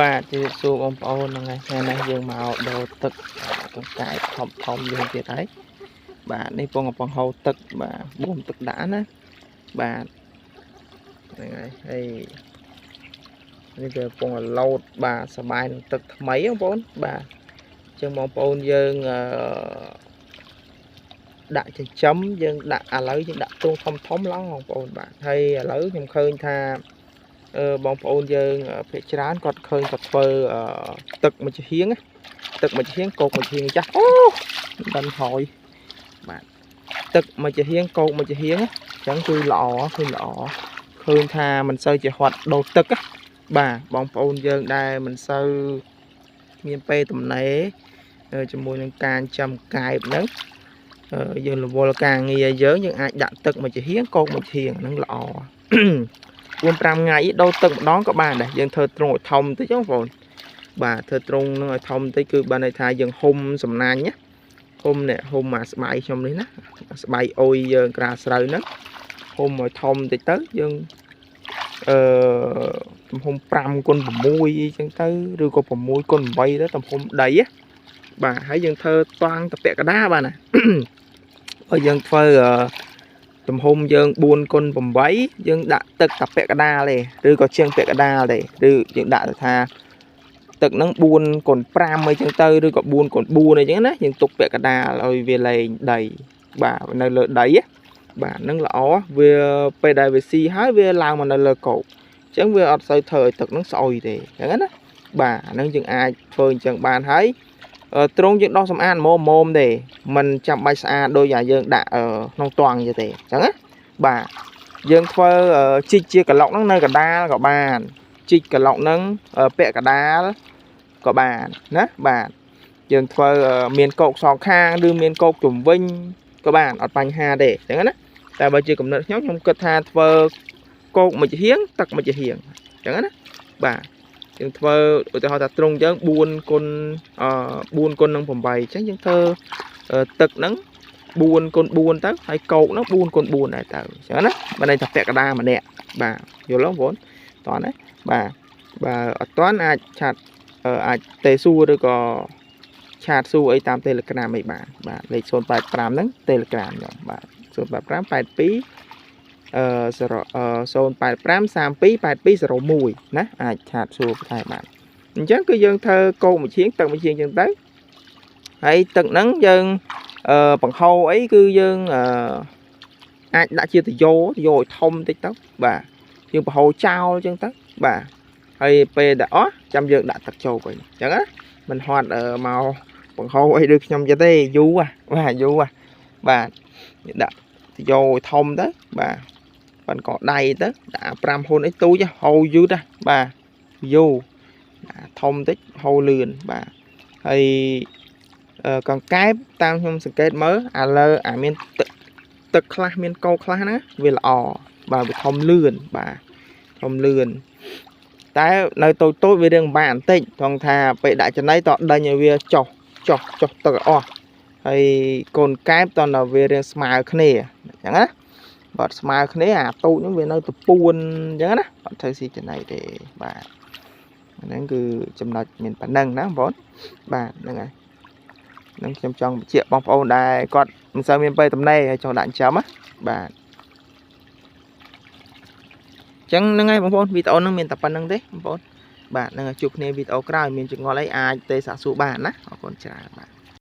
បាទជម្រាបសួរបងប្អូនហ្នឹងហើយថ្ងៃនេះយើងមកដូរទឹកកង្កែបធំយើងទៀតហើយបាទនេះពងកំប៉ុងហូរទឹកបាទបូមទឹកដាក់ណាបាទហ្នឹងហើយនេះវាពងឡូតបាទសបាយនឹងទឹកថ្មីបងប្អូនបាទអញ្ចឹងបងប្អូនយើងដាក់ចិញ្ចឹមយើងដាក់ឥឡូវយើងដាក់ទ្រុងធំឡើងបងប្អូនបាទហើយឥឡូវខ្ញុំឃើញថាបងប្អូនយើងភាគច្រើនគាត់ឃើញគាត់ធ្វើទឹកមួយជាហៀងទឹកមួយជាហៀងកោកមួយជាហៀងចាស់អូមិនហើយបាទទឹកមួយជាហៀងកោកមួយជាហៀងអញ្ចឹងគឺល្អឃើញឃើញថាមិនសូវជាហត់ដូរទឹកបាទបងប្អូនយើងដែលមិនសូវមានពេលទំនេរជាមួយនឹងការចាំកែបហ្នឹងយើងរវល់ការងារយើងអាចដាក់ទឹកមួយជាហៀងកោកមួយជាហៀងហ្នឹងល្អ4-5ថ្ងៃដូរទឹកម្ដងក៏បានដែរយើងធ្វើទ្រុងឲ្យធំតិចបងប្អូនបាទធ្វើទ្រុងនឹងឲ្យធំតិចគឺបានន័យថាយើងហុំសំណាញ់ណាហុំនេះហុំអាស្បៃខ្ញុំនេះណាស្បៃអុយយើងក្រាស្រូវហ្នឹងហុំឲ្យធំតិចទៅយើងទំហំ5x6អញ្ចឹងទៅឬក៏6x8ទៅទំហំដីណាបាទហើយយើងធ្វើតាំងតពាក់កដាបាទណាហើយយើងធ្វើទំហំយើង4x8យើងដាក់ទឹកតាពាក់កដាលទេឬក៏ជាងពាក់កដាលទេឬយើងដាក់ទៅថាទឹកហ្នឹង4x5អីចឹងទៅឬក៏4x4អីចឹងណាយើងទុកពាក់កដាលឲ្យវាលែងដីបាទនៅលើដីបាទហ្នឹងល្អវាពេលដែលវាស៊ីហើយវាឡើងមកនៅលើកោកអញ្ចឹងវាអត់សូវធ្វើឲ្យទឹកហ្នឹងស្អុយទេអញ្ចឹងណាបាទអាហ្នឹងយើងអាចធ្វើអញ្ចឹងបានហើយទ្រុងយើងដោះសម្អាតមុំទេมันចាំបាច់ស្អាតដូចយ៉ាងយើងដាក់ក្នុងតង់ទេអញ្ចឹងណាបាទយើងធ្វើជីកជាក្លុកហ្នឹងនៅកដាលក៏បានជីកក្លុកហ្នឹងពាក់កដាលក៏បានណាបាទយើងធ្វើមានកោកសងខាងឬមានកោកជំវិញក៏បានអត់បញ្ហាទេអញ្ចឹងណាតែបើជាកំណត់ខ្ញុំគិតថាធ្វើកោកមួយជាហៀងទឹកមួយជាហៀងអញ្ចឹងណាបាទយើងធ្វើឧទាហរណ៍ថាទ្រុងយើង4x8អញ្ចឹងយើងធ្វើទឹកហ្នឹង4x4ទៅហើយកោកហ្នឹង4x4ដែរទៅអញ្ចឹងណាបើន័យថាពាក់កដាម្នាក់បាទយល់ទេបងប្អូនតោះណាបាទបើអត់តាន់អាចឆាតអាចទេសួរឬក៏ឆាតសួរអីតាម Telegram អីបាទលេខ085ហ្នឹង Telegram ខ្ញុំបាទ085 82 085 32 82 01ណាអាចឆាតសួរបន្ថែមបានអញ្ចឹងគឺយើងធ្វើកោកមួយជាងទឹកមួយជាងអញ្ចឹងទៅហើយទឹកហ្នឹងយើងបង្ហូរអីគឺយើងអាចដាក់ជាទយោឲ្យធំតិចទៅបាទយើងបង្ហូរចោលអញ្ចឹងទៅបាទហើយពេលដែលអស់ចាំយើងដាក់ទឹកចូលវិញអញ្ចឹងណាមិនហត់មកបង្ហូរអីដូចខ្ញុំចិត្តទេយូរបាទយូរបាទដាក់ទយោឲ្យធំទៅបាទបានកដៃទៅដាក់5ហ៊ុនអីទូចហូរយឺតបាទយូរធំតិចហូរលឿនបាទហើយកង្កែបតាមខ្ញុំសង្កេតមើលឥឡូវមានទឹកខ្លះមានកោខ្លះណាវាល្អបាទវាធំលឿនបាទធំលឿនតែនៅតូចវារឿងបាក់បន្តិចថងថាពេលដាក់ចំណីតដេញឲ្យវាចុះទឹកអស់ហើយកូនកែបតនៅវារឿងស្មើគ្នាអញ្ចឹងណាបើស្មើគ្នាអាតូចហ្នឹងវានៅទៅពួនអញ្ចឹងណាអត់ធ្វើស៊ីចំណីទេបាទហ្នឹងគឺចំណុចមានប៉ុណ្ណឹងណាបងប្អូនបាទហ្នឹងហើយនឹងខ្ញុំចង់បញ្ជាក់បងប្អូនដែរគាត់មិនសូវមានពេលទំនេរឲ្យចង់ដាក់ចិញ្ចឹមណាបាទអញ្ចឹងហ្នឹងហើយបងប្អូនវីដេអូហ្នឹងមានតែប៉ុណ្្នឹងទេបងប្អូនបាទនឹងជួបគ្នាវីដេអូក្រោយមានចម្ងល់អីអាចទេសាកសួរបានណាអរគុណច្រើនបាទ